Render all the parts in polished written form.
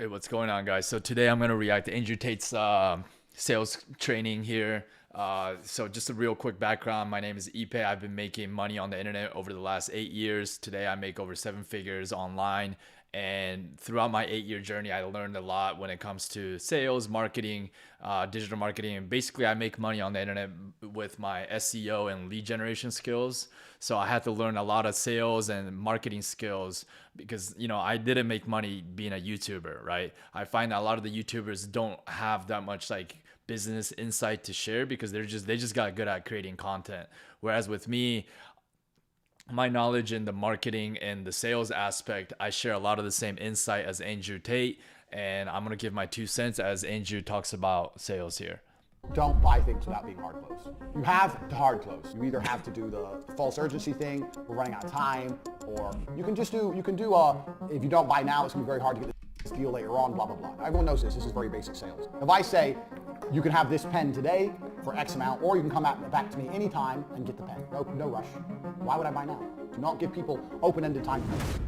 Hey, what's going on, guys? So today I'm gonna react to Andrew Tate's sales training here. So just a real quick background. My name is Ipe. I've been making money on the internet over the last 8 years. Today I make over 7 figures online. And throughout my 8 year journey, I learned a lot when it comes to sales, marketing, digital marketing. And basically, I make money on the internet with my SEO and lead generation skills. So I had to learn a lot of sales and marketing skills because, I didn't make money being a YouTuber, right? I find that a lot of the YouTubers don't have that much like business insight to share because they just got good at creating content. Whereas with me, my knowledge in the marketing and the sales aspect, I share a lot of the same insight as Andrew Tate. And I'm going to give my 2 cents as Andrew talks about sales here. Don't buy things without being hard close. You have to hard close. You either have to do the false urgency thing, we're running out of time, or you can if you don't buy now, it's gonna be very hard to get this deal later on, blah, blah, blah. Everyone knows this. This is very basic sales. If I say, you can have this pen today for X amount, or you can come back to me anytime and get the pen. No rush. Why would I buy now? Do not give people open-ended time frames.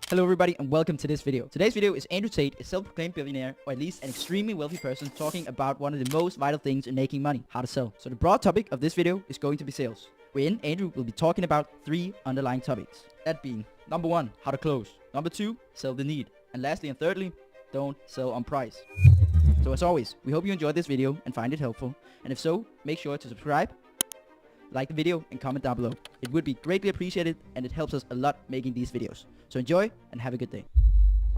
Hello everybody and welcome to this video. Today's video is Andrew Tate, a self-proclaimed billionaire, or at least an extremely wealthy person, talking about one of the most vital things in making money, how to sell. So the broad topic of this video is going to be sales, wherein Andrew will be talking about 3 underlying topics. That being, number 1, how to close. Number 2, sell the need. And lastly and thirdly, don't sell on price. So as always, we hope you enjoyed this video and find it helpful. And if so, make sure to subscribe, like the video, and comment down below. It would be greatly appreciated and it helps us a lot making these videos. So enjoy and have a good day.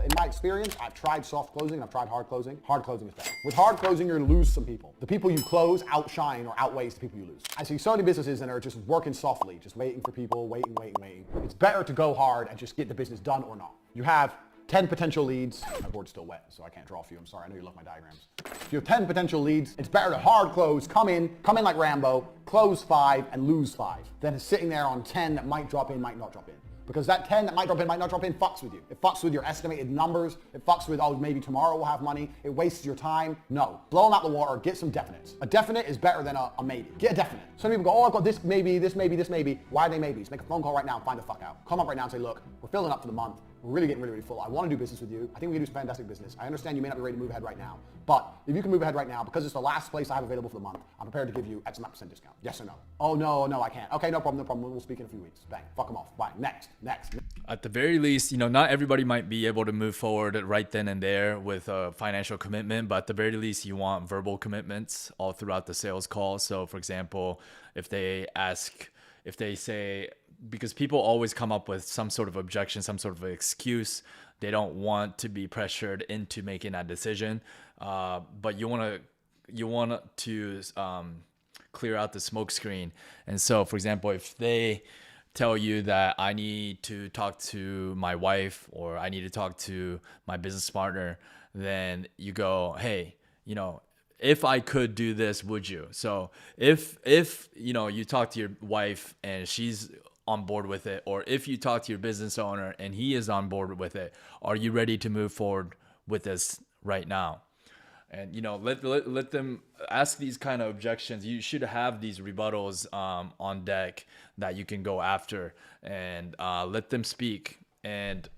In my experience, I've tried soft closing and I've tried hard closing. Hard closing is better. With hard closing, you're gonna lose some people. The people you close outshine or outweighs the people you lose. I see so many businesses that are just working softly, just waiting for people, waiting. It's better to go hard and just get the business done or not. You have 10 potential leads. My board's still wet, so I can't draw for you. I'm sorry, I know you love my diagrams. If you have 10 potential leads, it's better to hard close, come in like Rambo, close 5 and lose 5, than sitting there on 10 that might drop in, might not drop in. Because that 10 that might drop in, might not drop in, fucks with you. It fucks with your estimated numbers. It fucks with, oh, maybe tomorrow we'll have money. It wastes your time. No, blow them out the water, get some definites. A definite is better than a maybe. Get a definite. Some people go, oh, I've got this maybe, this maybe, this maybe. Why are they maybes? Make a phone call right now and find the fuck out. Come up right now and say, look, we're filling up for the month. We're really getting really full. I want to do business with you. I think we can do some fantastic business. I understand you may not be ready to move ahead right now, but if you can move ahead right now, because it's the last place I have available for the month, I'm prepared to give you X amount % discount. Yes or no? Oh, no, I can't. Okay, no problem. We'll speak in a few weeks. Bang, fuck them off. Bye. Next. At the very least, not everybody might be able to move forward right then and there with a financial commitment, but at the very least, you want verbal commitments all throughout the sales call. So for example, if they say, because people always come up with some sort of objection, some sort of excuse. They don't want to be pressured into making that decision. But you want to clear out the smoke screen. And so, for example, if they tell you that I need to talk to my wife or I need to talk to my business partner, then you go, hey, if I could do this, would you? So if you talk to your wife and she's on board with it, or if you talk to your business owner and he is on board with it, are you ready to move forward with this right now? And let them ask these kind of objections. You should have these rebuttals on deck that you can go after, and let them speak. And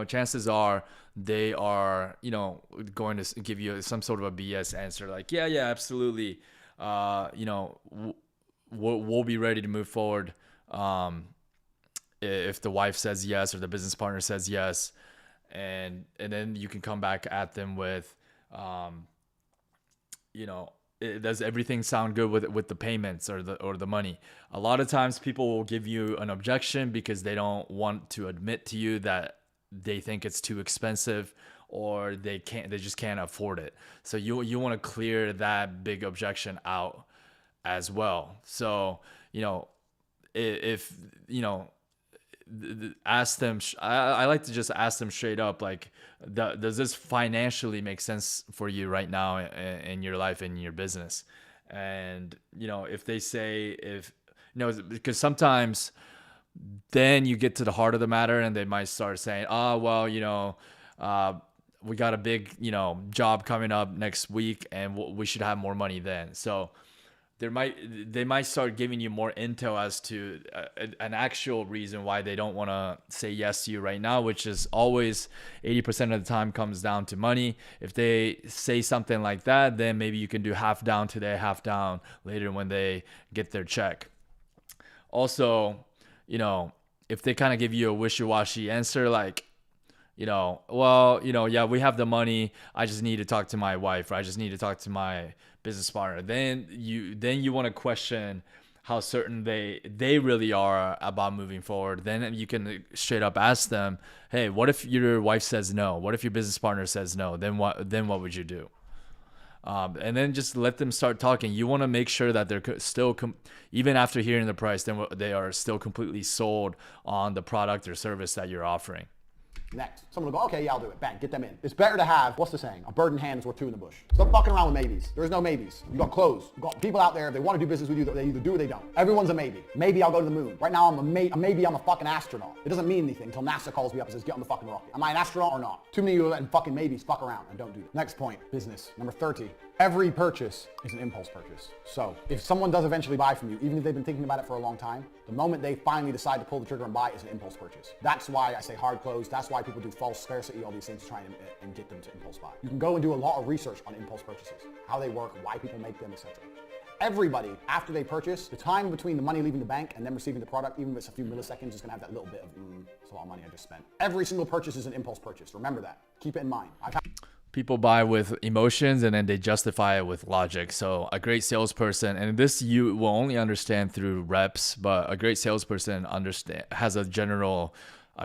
chances are they are going to give you some sort of a BS answer, like yeah, absolutely, we'll be ready to move forward if the wife says yes or the business partner says yes, and then you can come back at them with does everything sound good with the payments or the money? A lot of times people will give you an objection because they don't want to admit to you that they think it's too expensive or they just can't afford it. So you want to clear that big objection out as well. So if ask them, I like to just ask them straight up, like, does this financially make sense for you right now in your life, in your business? And if they say, because sometimes then you get to the heart of the matter and they might start saying, oh, well, we got a big job coming up next week and we should have more money then. So they might start giving you more intel as to an actual reason why they don't want to say yes to you right now, which is always 80% of the time comes down to money. If they say something like that, then maybe you can do half down today, half down later when they get their check. Also, if they kind of give you a wishy-washy answer, like, well, yeah, we have the money, I just need to talk to my wife, or I just need to talk to my business partner, then you want to question how certain they really are about moving forward. Then you can straight up ask them, hey, what if your wife says no? What if your business partner says no? Then what would you do? And then just let them start talking. You want to make sure that they're still, even after hearing the price, then they are still completely sold on the product or service that you're offering. Next. Someone will go, okay, yeah, I'll do it. Bang, get them in. It's better to have, what's the saying? A bird in hand is worth two in the bush. Stop fucking around with maybes. There's no maybes. You got clothes. You got people out there, if they want to do business with you, they either do or they don't. Everyone's a maybe. Maybe I'll go to the moon. Right now, maybe I'm a fucking astronaut. It doesn't mean anything until NASA calls me up and says, get on the fucking rocket. Am I an astronaut or not? Too many of you are letting fucking maybes fuck around and don't do that. Next point, business. Number 30. Every purchase is an impulse purchase. So if someone does eventually buy from you, even if they've been thinking about it for a long time, the moment they finally decide to pull the trigger and buy is an impulse purchase. That's why I say hard close. That's why people do false scarcity, all these things to try and get them to impulse buy. You can go and do a lot of research on impulse purchases, how they work, why people make them, etc. Everybody, after they purchase, the time between the money leaving the bank and them receiving the product, even if it's a few milliseconds, is going to have that little bit of, it's a lot of money I just spent. Every single purchase is an impulse purchase. Remember that. Keep it in mind. People buy with emotions and then they justify it with logic. So a great salesperson, and this you will only understand through reps, but a great salesperson has a general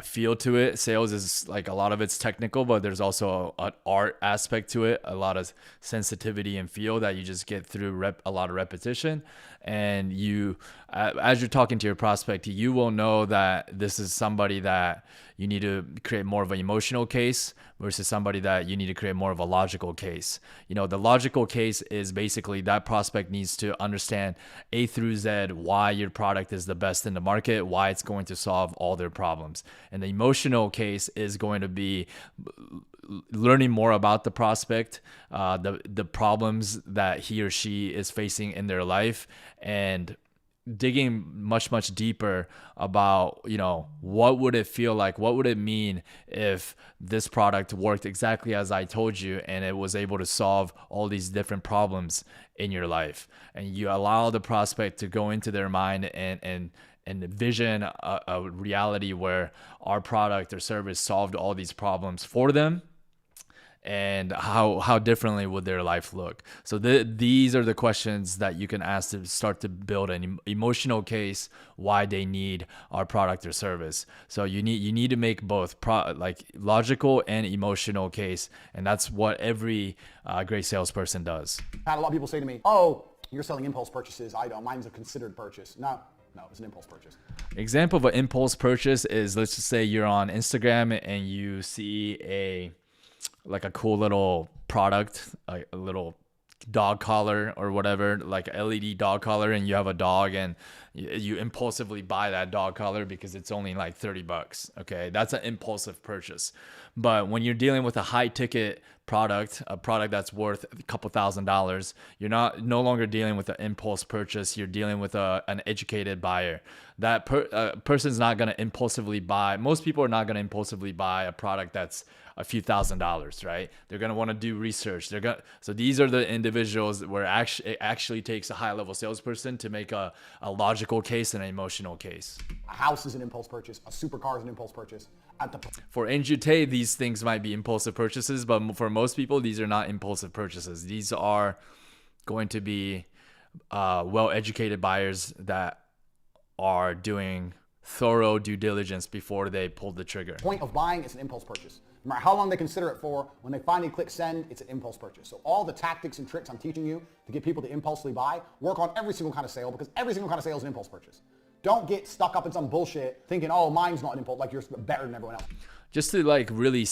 feel to it. Sales is like, a lot of it's technical, but there's also an art aspect to it, a lot of sensitivity and feel that you just get through a lot of repetition. And you, as you're talking to your prospect, you will know that this is somebody that you need to create more of an emotional case versus somebody that you need to create more of a logical case. The logical case is basically that prospect needs to understand A through Z why your product is the best in the market, why it's going to solve all their problems. And the emotional case is going to be learning more about the prospect, the problems that he or she is facing in their life, and digging much deeper about, what would it feel like? What would it mean if this product worked exactly as I told you and it was able to solve all these different problems in your life? And you allow the prospect to go into their mind and envision a reality where our product or service solved all these problems for them. And how differently would their life look? So these are the questions that you can ask to start to build an emotional case why they need our product or service. So you need to make both like logical and emotional case, and that's what every great salesperson does. I had a lot of people say to me, "Oh, you're selling impulse purchases. I don't. Mine's a considered purchase." No, it's an impulse purchase. Example of an impulse purchase is, let's just say you're on Instagram and you see a cool little product, a little dog collar or whatever, like an LED dog collar, and you have a dog and you impulsively buy that dog collar because it's only like $30. Okay. That's an impulsive purchase. But when you're dealing with a high ticket product, a product that's worth a couple $1,000s, you're no longer dealing with an impulse purchase. You're dealing with an educated buyer. That person's not going to impulsively buy. Most people are not going to impulsively buy a product that's a few $1,000s, right? They're going to want to do research. So these are the individuals where it actually takes a high level salesperson to make a logical case and an emotional case. A house is an impulse purchase. A supercar is an impulse purchase. For Andrew Tate, these things might be impulsive purchases, but for most people, these are not impulsive purchases. These are going to be well-educated buyers that are doing thorough due diligence before they pull the trigger. Point of buying is an impulse purchase. No matter how long they consider it for, when they finally click send, it's an impulse purchase. So all the tactics and tricks I'm teaching you to get people to impulsively buy work on every single kind of sale, because every single kind of sale is an impulse purchase. Don't get stuck up in some bullshit thinking, oh, mine's not an impulse, like you're better than everyone else. Just to really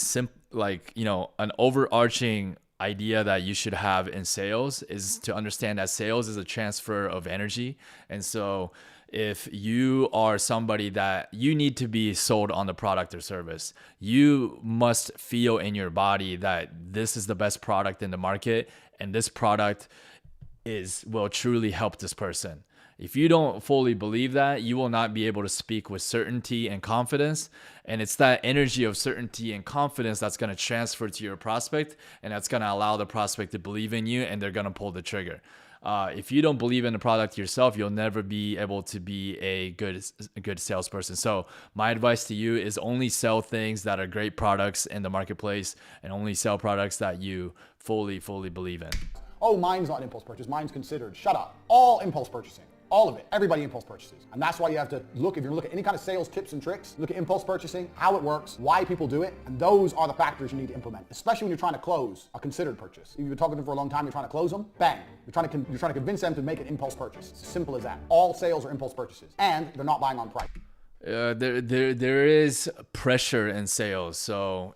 an overarching idea that you should have in sales is to understand that sales is a transfer of energy. And so if you are somebody that you need to be sold on the product or service, you must feel in your body that this is the best product in the market, and this product will truly help this person. If you don't fully believe that, you will not be able to speak with certainty and confidence. And it's that energy of certainty and confidence that's going to transfer to your prospect, and that's going to allow the prospect to believe in you, and they're going to pull the trigger. If you don't believe in the product yourself, you'll never be able to be a good salesperson. So my advice to you is only sell things that are great products in the marketplace, and only sell products that you fully believe in. Oh, mine's not an impulse purchase. Mine's considered. Shut up. All impulse purchasing. All of it. Everybody impulse purchases. And that's why you have to look, if you're looking at any kind of sales tips and tricks, look at impulse purchasing, how it works, why people do it. And those are the factors you need to implement, especially when you're trying to close a considered purchase. If you've been talking to them for a long time, you're trying to close them, bang. You're trying to convince them to make an impulse purchase. It's as simple as that. All sales are impulse purchases. And they're not buying on price. There is pressure in sales. So,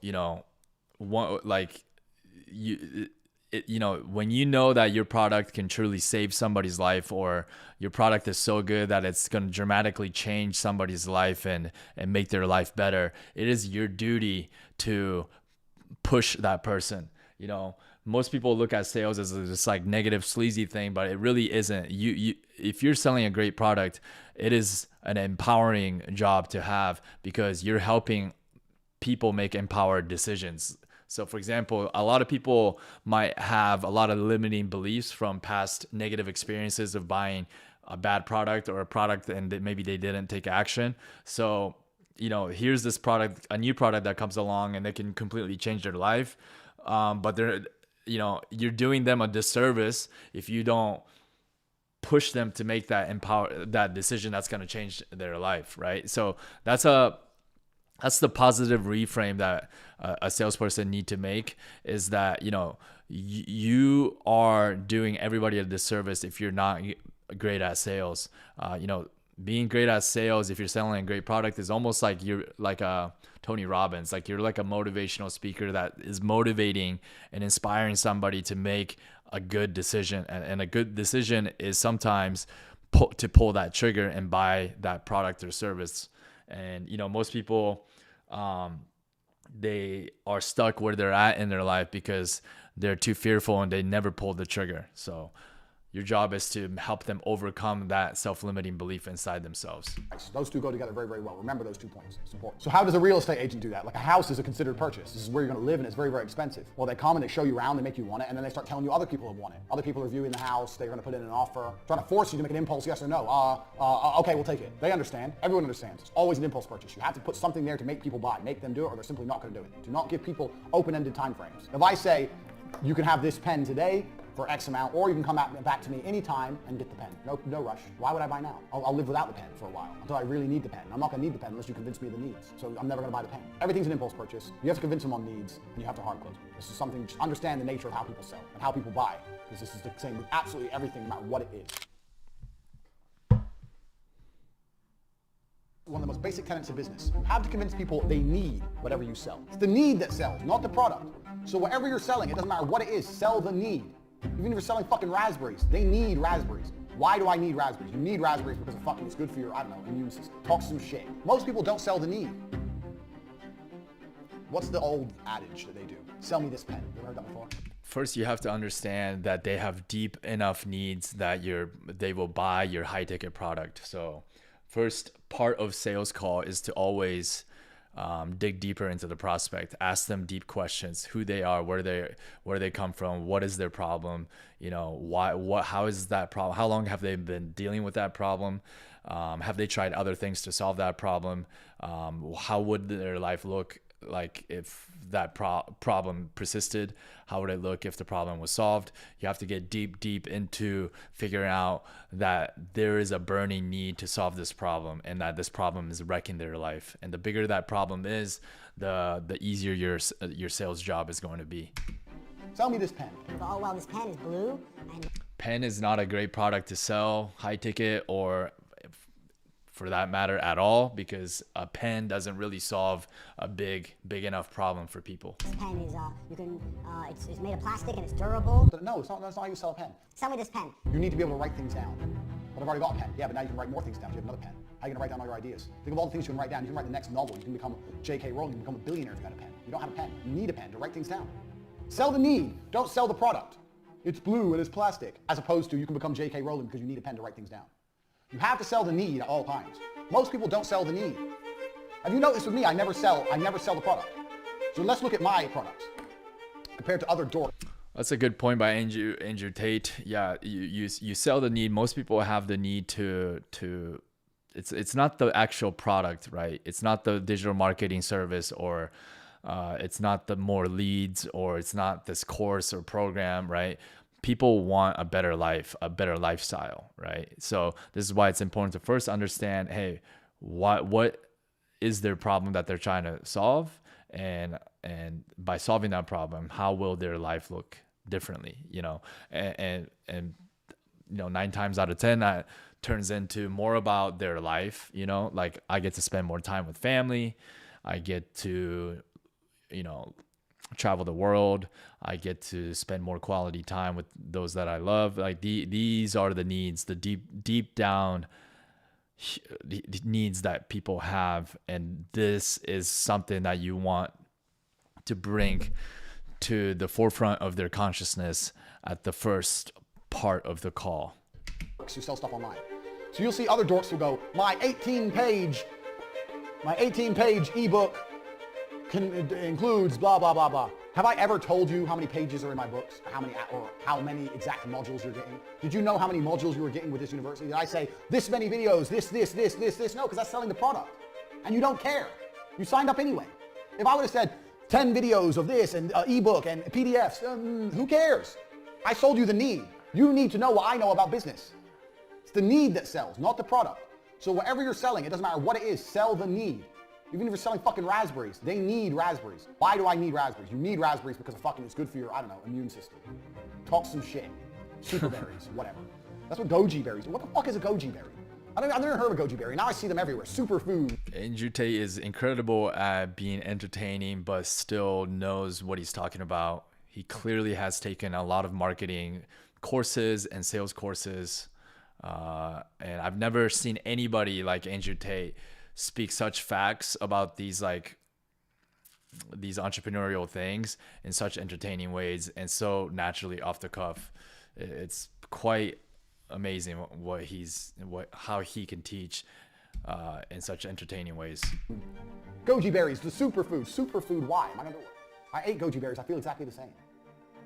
when you know that your product can truly save somebody's life, or your product is so good that it's going to dramatically change somebody's life and make their life better, it is your duty to push that person. Most people look at sales as this like negative, sleazy thing, but it really isn't. If you're selling a great product, it is an empowering job to have, because you're helping people make empowered decisions. So for example, a lot of people might have a lot of limiting beliefs from past negative experiences of buying a bad product or a product and maybe they didn't take action. So, here's this product, a new product that comes along and they can completely change their life. But you're doing them a disservice if you don't push them to make that decision that's going to change their life, right? So that's the positive reframe that a salesperson need to make, is that, you are doing everybody a disservice if you're not great at sales. Being great at sales, if you're selling a great product, is almost like you're like a Tony Robbins, like you're like a motivational speaker that is motivating and inspiring somebody to make a good decision. And a good decision is sometimes to pull that trigger and buy that product or service. And, most people, they are stuck where they're at in their life because they're too fearful and they never pulled the trigger. So your job is to help them overcome that self-limiting belief inside themselves. Those two go together very, very well. Remember those 2 points. It's important. So how does a real estate agent do that? Like, a house is a considered purchase. This is where you're going to live, and it's very, very expensive. Well, they come and they show you around, they make you want it, and then they start telling you other people have won it. Other people are viewing the house, they're going to put in an offer, trying to force you to make an impulse yes or no. Okay, we'll take it. They understand. Everyone understands. It's always an impulse purchase. You have to put something there to make people buy, make them do it, or they're simply not going to do it. Do not give people open-ended time frames. If I say, you can have this pen today for X amount, or you can come back to me anytime and get the pen. No rush. Why would I buy now? I'll live without the pen for a while until I really need the pen. I'm not going to need the pen unless you convince me of the needs. So I'm never going to buy the pen. Everything's an impulse purchase. You have to convince them on needs, and you have to hard close them. This is something, just understand the nature of how people sell and how people buy, because this is the same with absolutely everything, no matter what it is. One of the most basic tenets of business. You have to convince people they need whatever you sell. It's the need that sells, not the product. So whatever you're selling, it doesn't matter what it is, sell the need. Even if you're selling fucking raspberries, they need raspberries. Why do I need raspberries? You need raspberries because it's good for your, immune system. Talk some shit. Most people don't sell the need. What's the old adage that they do? Sell me this pen. You ever heard that before? First, you have to understand that they have deep enough needs that they will buy your high ticket product. So first part of sales call is to always dig deeper into the prospect, ask them deep questions, who they are, where they come from, what is their problem, how is that problem, how long have they been dealing with that problem, have they tried other things to solve that problem, how would their life look like if that problem persisted, how would it look if the problem was solved. You have to get deep into figuring out that there is a burning need to solve this problem, and that this problem is wrecking their life. And the bigger that problem is, the easier your sales job is going to be. Sell me this pen. Oh, well, this pen is blue. Pen is not a great product to sell, high ticket, or for that matter at all, because a pen doesn't really solve a big enough problem for people. This pen is, it's made of plastic and it's durable. No, that's not how you sell a pen. Sell me this pen. You need to be able to write things down. But I've already got a pen. Yeah, but now you can write more things down. You have another pen. How are you going to write down all your ideas? Think of all the things you can write down. You can write the next novel. You can become J.K. Rowling. You can become a billionaire if you got a pen. You don't have a pen. You need a pen to write things down. Sell the need. Don't sell the product. It's blue and it's plastic. As opposed to you can become J.K. Rowling because you need a pen to write things down. You have to sell the need at all times. Most people don't sell the need. Have you noticed with me, I never sell the product. So let's look at my products compared to other dorks. That's a good point by Andrew Tate. Yeah, you sell the need. Most people have the need to it's not the actual product, right? It's not the digital marketing service, or it's not the more leads, or it's not this course or program, right? People want a better life, a better lifestyle, right? So this is why it's important to first understand, hey, what is their problem that they're trying to solve, and by solving that problem, how will their life look differently, and 9 times out of 10 that turns into more about their life, like I get to spend more time with family, I get to travel the world, I get to spend more quality time with those that I love. Like these are the needs, the deep down the needs that people have, and this is something that you want to bring to the forefront of their consciousness at the first part of the call. Who sell stuff online. So you'll see other dorks who go, my 18-page ebook includes blah, blah, blah, blah. Have I ever told you how many pages are in my books? How many exact modules you're getting? Did you know how many modules you were getting with this university? Did I say, this many videos, this? No, because that's selling the product. And you don't care. You signed up anyway. If I would have said 10 videos of this and ebook and PDFs, who cares? I sold you the need. You need to know what I know about business. It's the need that sells, not the product. So whatever you're selling, it doesn't matter what it is, sell the need. Even if you're selling fucking raspberries, they need raspberries. Why do I need raspberries? You need raspberries because it's good for your, immune system. Talk some shit. Super berries, whatever. That's what goji berries are. What the fuck is a goji berry? I've never heard of a goji berry. Now I see them everywhere. Superfood. Andrew Tate is incredible at being entertaining, but still knows what he's talking about. He clearly has taken a lot of marketing courses and sales courses. And I've never seen anybody like Andrew Tate speak such facts about these entrepreneurial things in such entertaining ways and so naturally off the cuff. It's quite amazing how he can teach in such entertaining ways. Goji berries, the superfood. Superfood, why? Am I gonna do it? I ate goji berries. I feel exactly the same.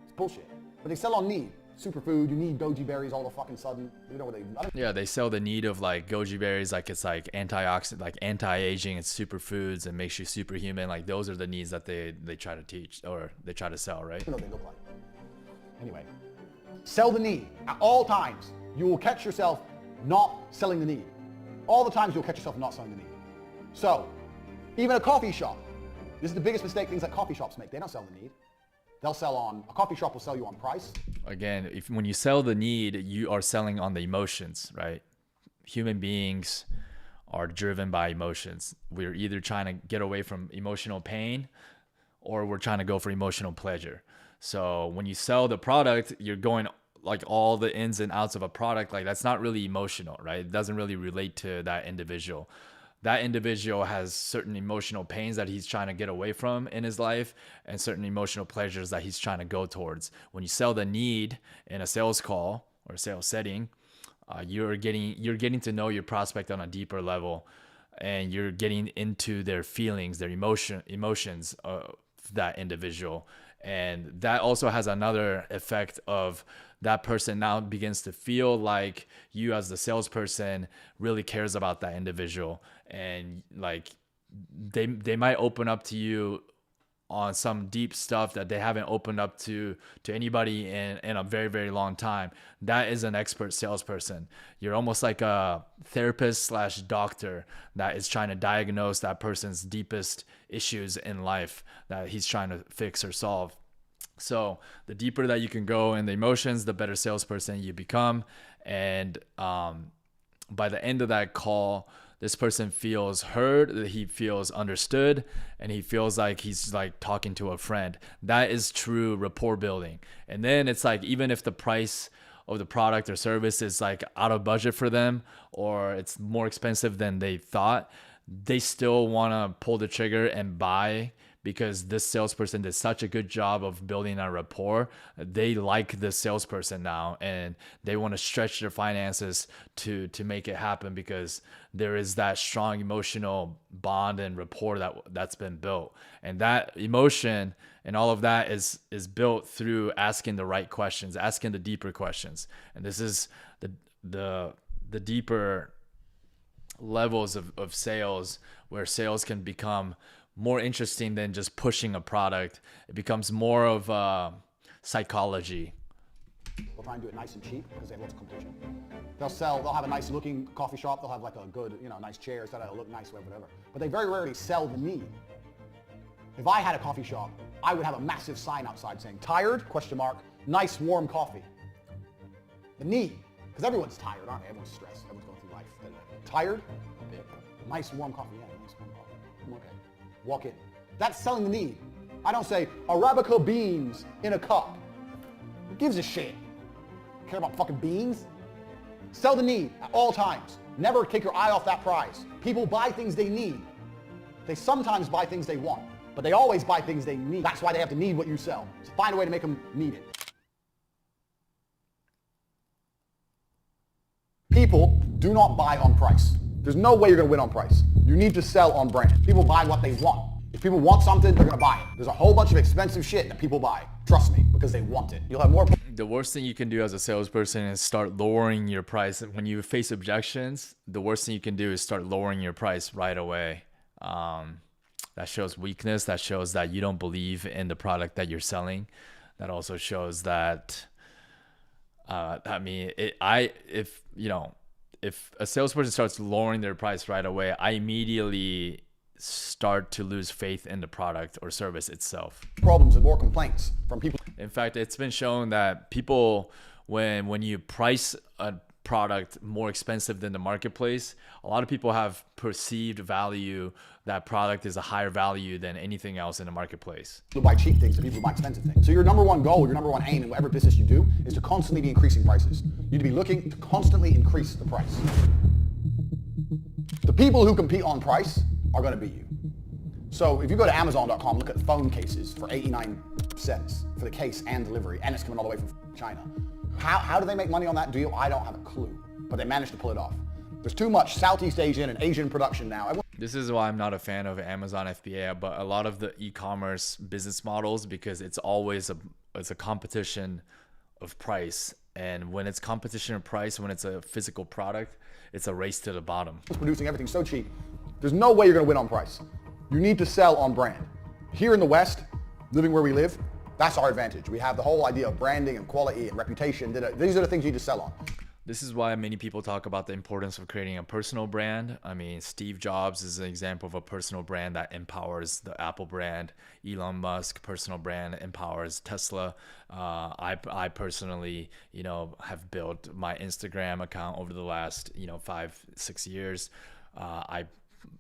It's bullshit. But they sell on need. Superfood, you need goji berries all of a fucking sudden. You know what Yeah, they sell the need of like goji berries, like it's like antioxidant, like anti-aging, it's superfoods and makes you superhuman. Like those are the needs that they try to teach, or they try to sell, right? You know what they look like. Anyway, sell the need at all times. You will catch yourself not selling the need. All the times you'll catch yourself not selling the need. So, even a coffee shop. This is the biggest mistake things that coffee shops make. They don't sell the need. A coffee shop will sell you on price. Again, when you sell the need, you are selling on the emotions, right? Human beings are driven by emotions. We're either trying to get away from emotional pain, or we're trying to go for emotional pleasure. So when you sell the product, you're going like all the ins and outs of a product. Like that's not really emotional, right? It doesn't really relate to that individual. That individual has certain emotional pains that he's trying to get away from in his life, and certain emotional pleasures that he's trying to go towards. When you sell the need in a sales call or a sales setting, you're getting to know your prospect on a deeper level, and you're getting into their feelings, their emotions of that individual. And that also has another effect of that person now begins to feel like you as the salesperson really cares about that individual, and like they might open up to you on some deep stuff that they haven't opened up to anybody in a very, very long time. That is an expert salesperson. You're almost like a therapist / doctor that is trying to diagnose that person's deepest issues in life that he's trying to fix or solve. So the deeper that you can go in the emotions, the better salesperson you become. And by the end of that call, this person feels heard, he feels understood, and he feels like he's like talking to a friend. That is true rapport building. And then it's like, even if the price of the product or service is like out of budget for them, or it's more expensive than they thought, they still want to pull the trigger and buy, because this salesperson did such a good job of building a rapport. They like the salesperson now, and they want to stretch their finances to make it happen because there is that strong emotional bond and rapport that's been built. And that emotion and all of that is built through asking the right questions, asking the deeper questions. And this is the deeper levels of sales, where sales can become more interesting than just pushing a product. It becomes more of psychology. They'll try and do it nice and cheap because they have lots of competition. They'll have a nice looking coffee shop. They'll have like a good, nice chairs that'll look nice, whatever. But they very rarely sell the need. If I had a coffee shop, I would have a massive sign outside saying, tired, ? Nice warm coffee. The need, because everyone's tired, aren't they? Everyone's stressed, everyone's going through life. Tired? Nice warm coffee, yeah, nice warm coffee. Okay, walk in. That's selling the need. I don't say, Arabica beans in a cup. Who gives a shit? Care about fucking beans? Sell the need at all times. Never take your eye off that prize. People buy things they need. They sometimes buy things they want, but they always buy things they need. That's why they have to need what you sell. So find a way to make them need it. People do not buy on price. There's no way you're going to win on price. You need to sell on brand. People buy what they want. If people want something, they're going to buy it. There's a whole bunch of expensive shit that people buy. Trust me, because they want it. You'll have more. The worst thing you can do as a salesperson is start lowering your price. When you face objections, the worst thing you can do is start lowering your price right away. That shows weakness. That shows that you don't believe in the product that you're selling. That also shows that, if a salesperson starts lowering their price right away, I immediately start to lose faith in the product or service itself. Problems and more complaints from people. In fact, it's been shown that people, when you price a product more expensive than the marketplace, a lot of people have perceived value. That product is a higher value than anything else in the marketplace. People buy cheap things and people buy expensive things. So your number one goal, your number one aim in whatever business you do is to constantly be increasing prices. You need to be looking to constantly increase the price. The people who compete on price are going to beat you. So if you go to Amazon.com, look at phone cases for 89 cents for the case and delivery, and it's coming all the way from China. How do they make money on that deal? I don't have a clue, but they managed to pull it off. There's too much Southeast Asian and Asian production now. This is why I'm not a fan of Amazon FBA, but a lot of the e-commerce business models, because it's always a competition of price. And when it's competition of price, when it's a physical product, it's a race to the bottom. It's producing everything so cheap. There's no way you're going to win on price. You need to sell on brand. Here in the West, living where we live, that's our advantage. We have the whole idea of branding and quality and reputation. These are the things you need to sell on. This is why many people talk about the importance of creating a personal brand. I mean, Steve Jobs is an example of a personal brand that empowers the Apple brand. Elon Musk, personal brand, empowers Tesla. I personally, have built my Instagram account over the last, 5-6 years. I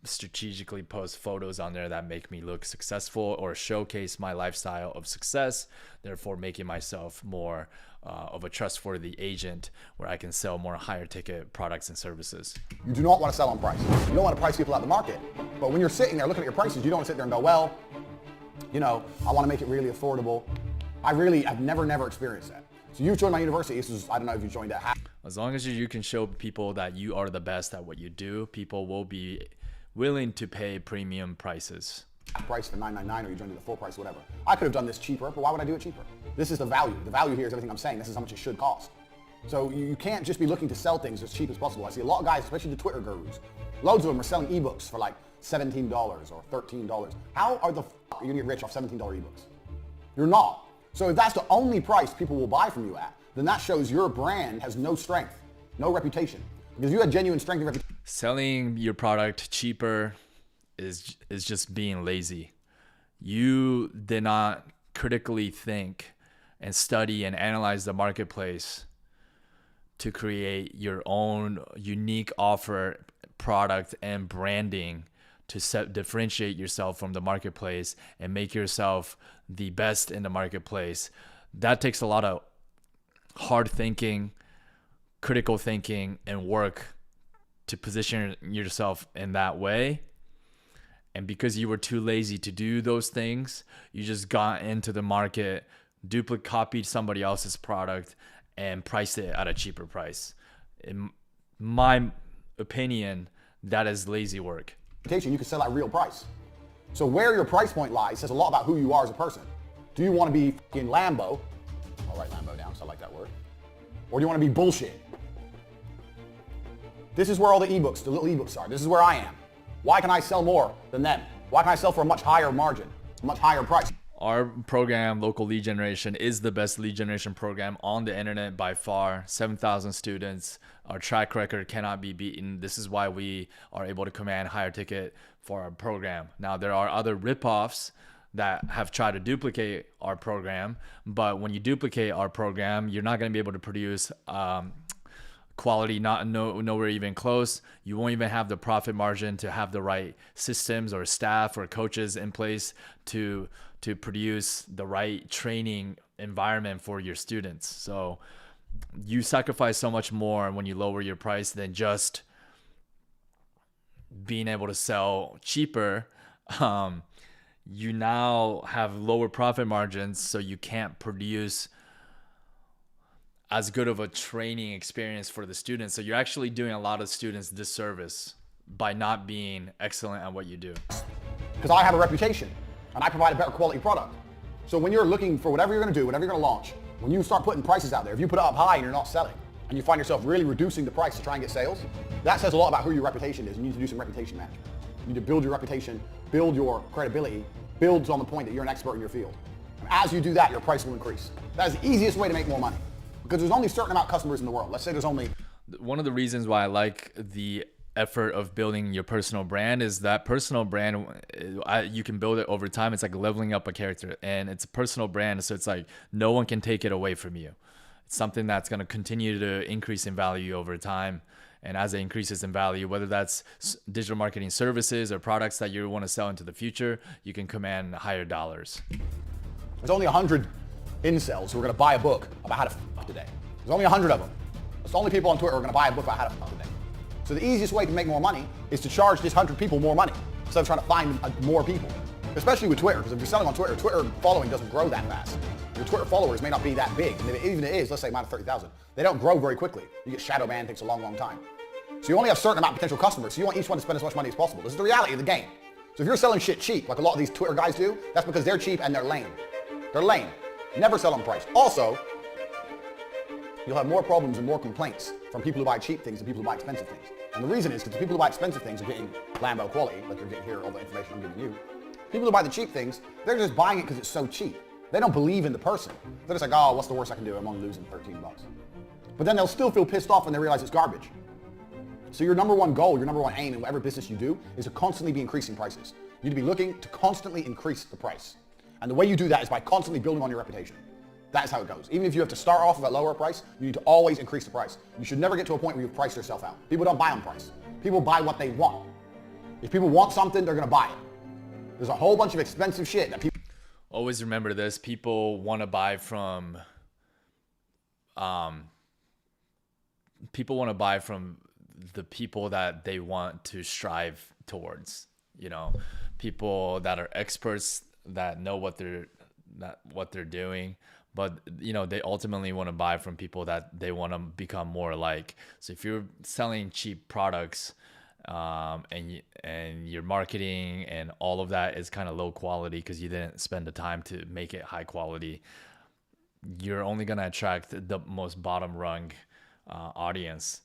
strategically post photos on there that make me look successful or showcase my lifestyle of success, therefore making myself more of a trustworthy agent where I can sell more higher ticket products and services. You do not want to sell on price. You don't want to price people out of the market. But when you're sitting there looking at your prices, you don't want to sit there and go, well, I want to make it really affordable. I've never experienced that. So you've joined my university. I don't know if you joined that. As long as you can show people that you are the best at what you do, people will be willing to pay premium prices. Price for $9.99, or you joined at the full price, whatever. I could have done this cheaper, but why would I do it cheaper? This is the value. The value here is everything I'm saying. This is how much it should cost. So you can't just be looking to sell things as cheap as possible. I see a lot of guys, especially the Twitter gurus, loads of them are selling ebooks for like $17 or $13. How are the f*** are you gonna get rich off $17 ebooks? You're not. So if that's the only price people will buy from you at, then that shows your brand has no strength, no reputation. Because you had genuine strength and reputation. Selling your product cheaper is just being lazy. You did not critically think and study and analyze the marketplace to create your own unique offer, product, and branding to differentiate yourself from the marketplace and make yourself the best in the marketplace. That takes a lot of hard thinking, critical thinking, and work to position yourself in that way. And because you were too lazy to do those things, you just got into the market, copied somebody else's product, and priced it at a cheaper price. In my opinion, that is lazy work. You can sell at real price. So where your price point lies says a lot about who you are as a person. Do you want to be fucking Lambo? I'll write Lambo down because I like that word. Or do you want to be bullshit? This is where all the ebooks, the little ebooks are. This is where I am. Why can I sell more than them? Why can I sell for a much higher margin, a much higher price? Our program, Local Lead Generation, is the best lead generation program on the internet by far. 7,000 students. Our track record cannot be beaten. This is why we are able to command higher ticket for our program. Now, there are other ripoffs that have tried to duplicate our program, but when you duplicate our program, you're not going to be able to produce quality, nowhere even close. You won't even have the profit margin to have the right systems or staff or coaches in place to produce the right training environment for your students. So you sacrifice so much more when you lower your price than just being able to sell cheaper. You now have lower profit margins, so you can't produce as good of a training experience for the students. So you're actually doing a lot of students disservice by not being excellent at what you do. Because I have a reputation and I provide a better quality product. So when you're looking for whatever you're going to do, whatever you're going to launch, when you start putting prices out there, if you put it up high and you're not selling, and you find yourself really reducing the price to try and get sales, that says a lot about who your reputation is. You need to do some reputation management. You need to build your reputation, build your credibility, build on the point that you're an expert in your field. And as you do that, your price will increase. That is the easiest way to make more money. Because there's only a certain amount of customers in the world. Let's say there's only... One of the reasons why I like the effort of building your personal brand is that personal brand, you can build it over time. It's like leveling up a character, and it's a personal brand. So it's like no one can take it away from you. It's something that's going to continue to increase in value over time. And as it increases in value, whether that's digital marketing services or products that you want to sell into the future, you can command higher dollars. There's only 100 incels who are going to buy a book about how to fuck today. There's only 100 of them. That's the only people on Twitter who are going to buy a book about how to fuck today. So the easiest way to make more money is to charge these 100 people more money instead of trying to find more people. Especially with Twitter, because if you're selling on Twitter, Twitter following doesn't grow that fast. Your Twitter followers may not be that big. And even if it is, let's say minus 30,000, they don't grow very quickly. You get shadow banned, takes a long, long time. So you only have a certain amount of potential customers. So you want each one to spend as much money as possible. This is the reality of the game. So if you're selling shit cheap, like a lot of these Twitter guys do, that's because they're cheap and they're lame. They're lame. Never sell on price. Also, you'll have more problems and more complaints from people who buy cheap things than people who buy expensive things. And the reason is because the people who buy expensive things are getting Lambo quality, like you're getting here, all the information I'm giving you. People who buy the cheap things, they're just buying it because it's so cheap. They don't believe in the person. They're just like, oh, what's the worst I can do? I'm only losing 13 bucks. But then they'll still feel pissed off when they realize it's garbage. So your number one goal, your number one aim in whatever business you do is to constantly be increasing prices. You need to be looking to constantly increase the price. And the way you do that is by constantly building on your reputation. That's how it goes. Even if you have to start off with a lower price, you need to always increase the price. You should never get to a point where you've priced yourself out. People don't buy on price. People buy what they want. If people want something, they're going to buy it. There's a whole bunch of expensive shit that people... Always remember this. People want to buy from... people want to buy from the people that they want to strive towards. You know, people that are experts that know what they're doing. But, you know, they ultimately want to buy from people that they want to become more like. So if you're selling cheap products and your marketing and all of that is kind of low quality because you didn't spend the time to make it high quality, you're only going to attract the most bottom rung audience.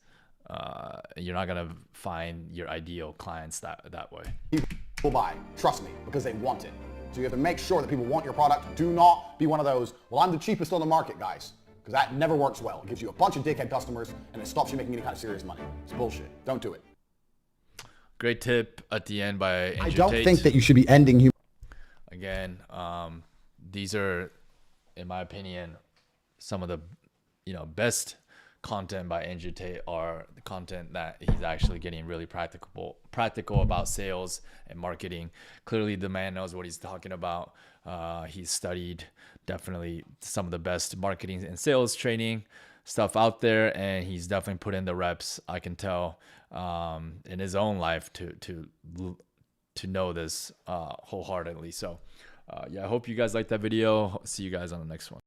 You're not going to find your ideal clients that way. People buy, trust me, because they want it. So you have to make sure that people want your product. Do not be one of those, well, I'm the cheapest on the market, guys. Because that never works well. It gives you a bunch of dickhead customers and it stops you making any kind of serious money. It's bullshit. Don't do it. Great tip at the end by Andrew Tate. I don't think that you should be ending Again, these are, in my opinion, some of the best content by Andrew Tate are the content that he's actually getting really practical about sales and marketing. Clearly the man knows what he's talking about. He's studied definitely some of the best marketing and sales training stuff out there, and he's definitely put in the reps, I can tell, in his own life to to know this wholeheartedly. So yeah, I hope you guys liked that video. See you guys on the next one.